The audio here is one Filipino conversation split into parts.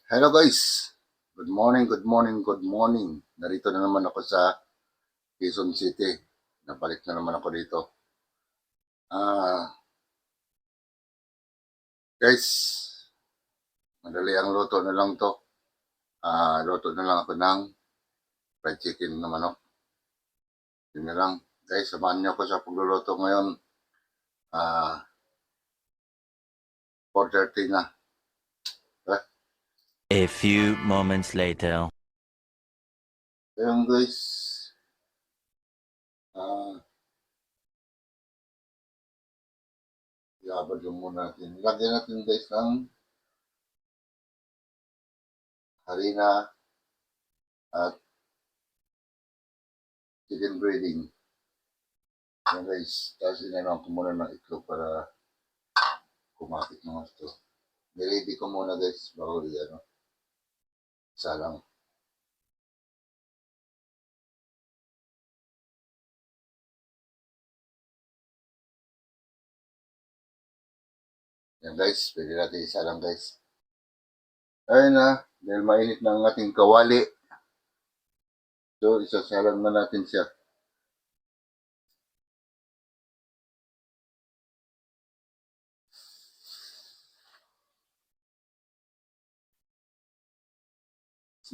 Hello guys! Good morning, good morning, good morning. Narito na naman ako sa Quezon City. Nabalik na naman ako dito. Guys, madali ang luto na lang to. Luto na lang ako ng fried chicken na manok. Yun na lang. Guys, samahan niyo ako sa pagluluto ngayon. Ah, 4:30 na. Tara. A few moments later. Ayun guys. Iabad yung muna natin. Lagyan natin guys ng harina at chicken breading. Yan guys. Tapos inanon ko muna ng itlog para kumakit ng gusto. Niready ko muna guys bago isa lang. Yan guys, pwede natin isa lang guys. Ayun na, dahil mainit na ang ating kawali. So, isasalang na natin siya.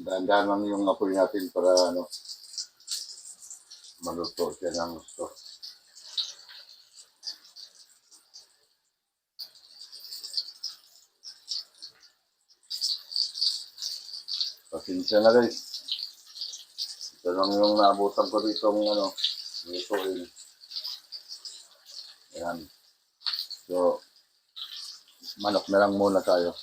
Dahan-dahan lang yung apoy natin para maluto siya ng gusto. Pasensya na guys. Ito lang yung naabutan ko dito ng lutuin. Ayan. So, manok na lang muna tayo.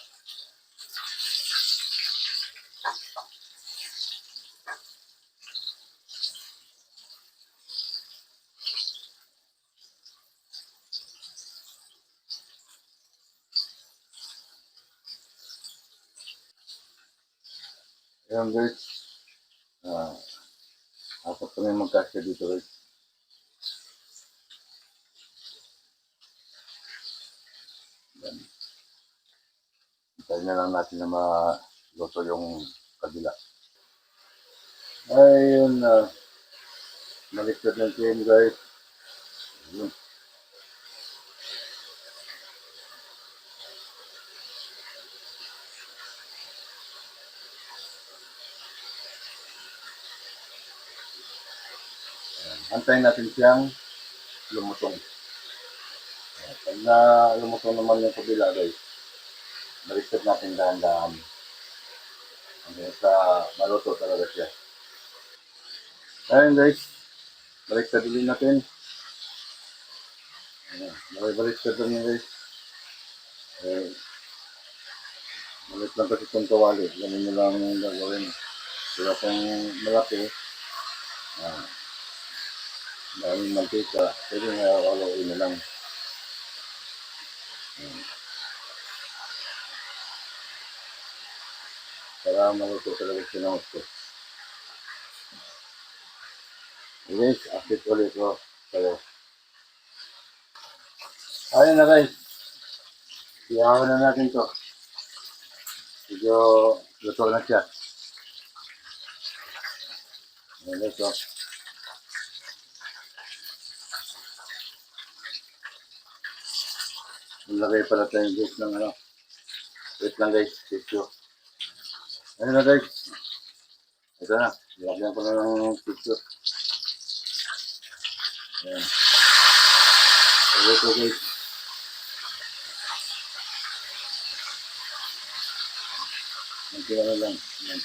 Ayan guys. Apat kami magkasya dito guys. Ayan. Hintayin na lang natin na maluto yung kabila. Ayun na. Maliktad ng chain guys. Ayun. Antayin natin siyang lumutong. Pag na lumutong naman yung kabila guys, baliktad natin dahan-dahan. Hanggang sa maluto talaga siya. Ayun guys, baliktad ulit natin. Baliktad lang yun guys. Malit lang kasi itong kawali. Ganun nyo lang yung gagawin. Pero kung malaki, daming mantika, pwede nga haluin na lang. Para maluto talaga siya ng gusto. Guys, akit ulit ko kayo. Ayun na guys. Iyawan na natin to. Medyo luto na siya. Ayan guys, oh. Malagay pala tayo guys ng wait lang guys, tissue. Ayun na guys. Ito na. Lagyan ko na ng tissue. Ayan. Ito guys. Nantiyan na lang. Ayan.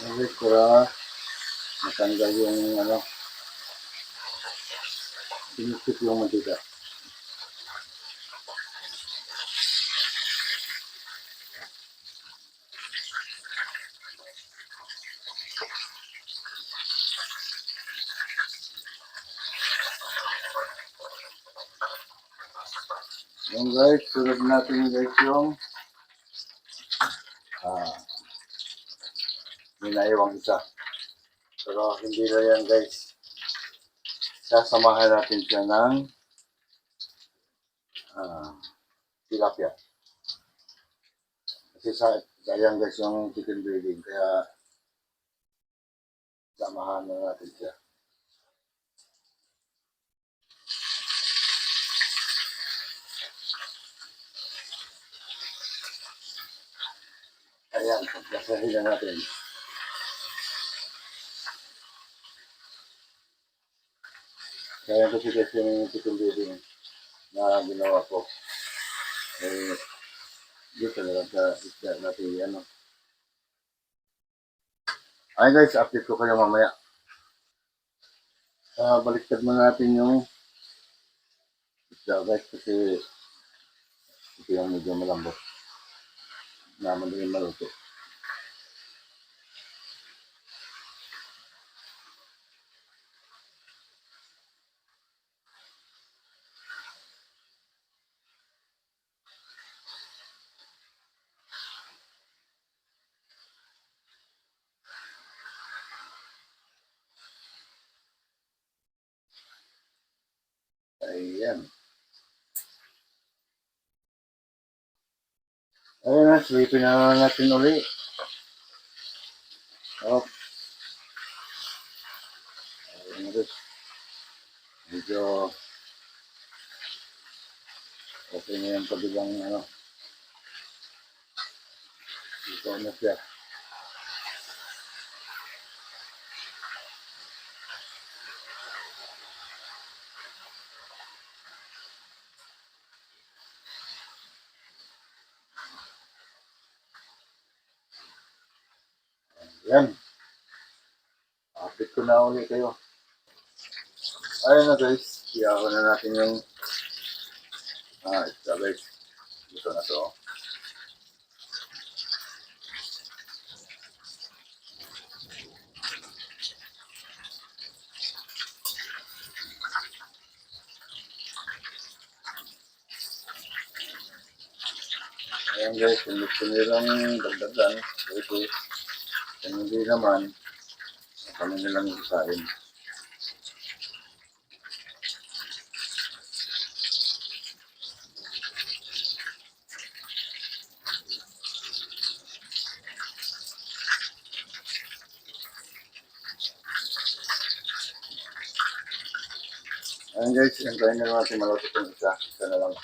Ayan guys, para matanggal yung sinisip yung mantika. Ayan guys, sunod natin guys yung ninaiwang isa. Pero hindi na yan guys. sasamahan natin siya ng tilapia. Kasi sayang guys yung chicken breading, kaya samahan na natin siya. Ayan, pagkasahin na natin. Kaya kasi kasi yung chicken breading na ginawa ko. Eh, dito na lang sa isda natin, ano. Ay guys, update ko kayo mamaya. Baliktad mo natin yung isda guys, kasi ito yung medyo malambot na madaling maluto. Ayan. Ayan na, sleeping na natin uli. Oh, ayan na guys. Medyo okay na yung kabilang ano. Dito na siya. Ayan. Update ko na uli kayo. Ayan na guys. Iyawan na natin yung isda guys. Dito na to. Ayan guys, kung gusto nilang dagdagan, ito. Kung hindi naman, kami nilang isain. Ayan guys, hintayin na natin maluto itong isa. Isa na lang.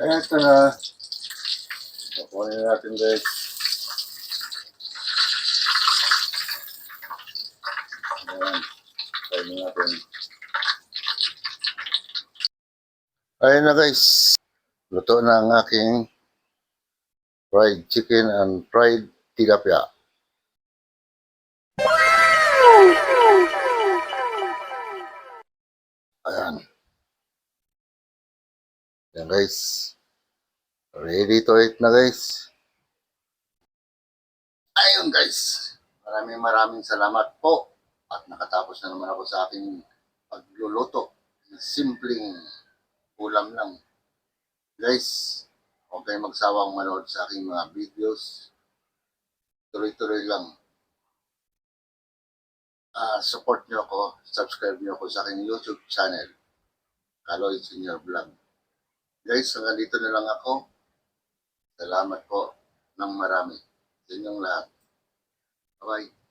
Ayan, ito na. Kukunin natin guys. Ayan, kainin natin. Ayan na guys. Luto na ang aking fried chicken and fried tilapia. Ayan. Ayan guys. Ready to eat na guys. Ayun guys. Maraming salamat po. At nakatapos na naman ako sa aking pagluluto. Simpleng ulam lang. Guys, huwag kayong magsawang manood sa aking mga videos. Tuloy-tuloy lang. Support nyo ako, subscribe nyo ako sa aking YouTube channel, Kaloy Senior Vlog. Guys, hanggang dito na lang ako. Salamat po ng marami sa inyong lahat. Bye-bye.